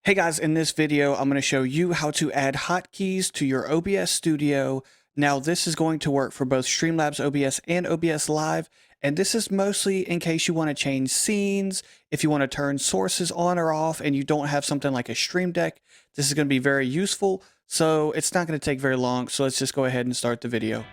Hey guys, in this video, I'm going to show you how to add hotkeys to your OBS Studio. Now, this is going to work for both Streamlabs OBS and OBS Live, and this is mostly in case you want to change scenes, if you want to turn sources on or off, and you don't have something like a Stream Deck. This is going to be very useful, so it's not going to take very long, so let's just go ahead and start the video.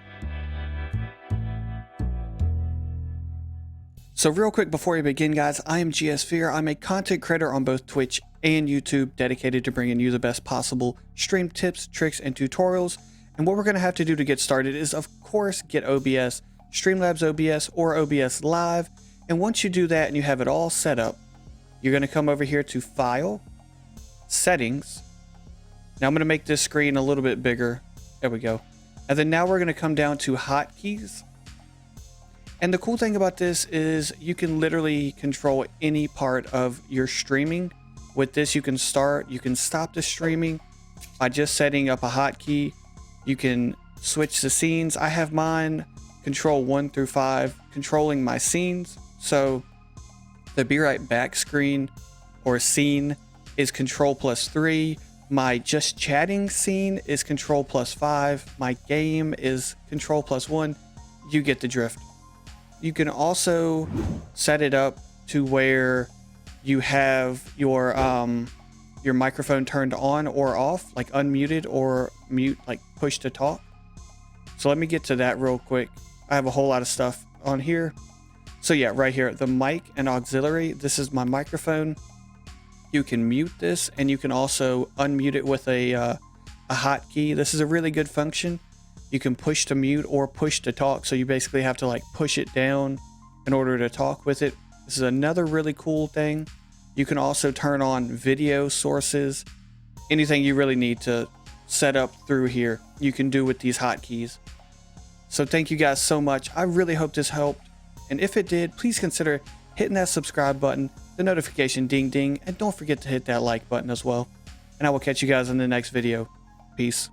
So real quick before we begin, guys, I am GSphere. I'm a content creator on both Twitch and YouTube dedicated to bringing you the best possible stream tips, tricks, and tutorials. And what we're going to have to do to get started is, of course, get OBS, Streamlabs OBS, or OBS Live. And once you do that and you have it all set up, you're going to come over here to File, Settings. Now I'm going to make this screen a little bit bigger. There we go. And then now we're going to come down to Hotkeys. And the cool thing about this is you can literally control any part of your streaming. With this, you can start, you can stop the streaming by just setting up a hotkey. You can switch the scenes. I have mine control 1 through 5, controlling my scenes. So the Be Right Back screen or scene is control +3. My just chatting scene is control +5. My game is control +1. You get the drift. You can also set it up to where you have your microphone turned on or off, like unmuted or mute, like push to talk. So let me get to that real quick. I have a whole lot of stuff on here. So yeah, right here, the mic and auxiliary. This is my microphone. You can mute this, and you can also unmute it with a hotkey. This is a really good function. You can push to mute or push to talk. So you basically have to like push it down in order to talk with it. This is another really cool thing. You can also turn on video sources. Anything you really need to set up through here, you can do with these hotkeys. So thank you guys so much. I really hope this helped. And if it did, please consider hitting that subscribe button, the notification ding ding, and don't forget to hit that like button as well. And I will catch you guys in the next video. Peace.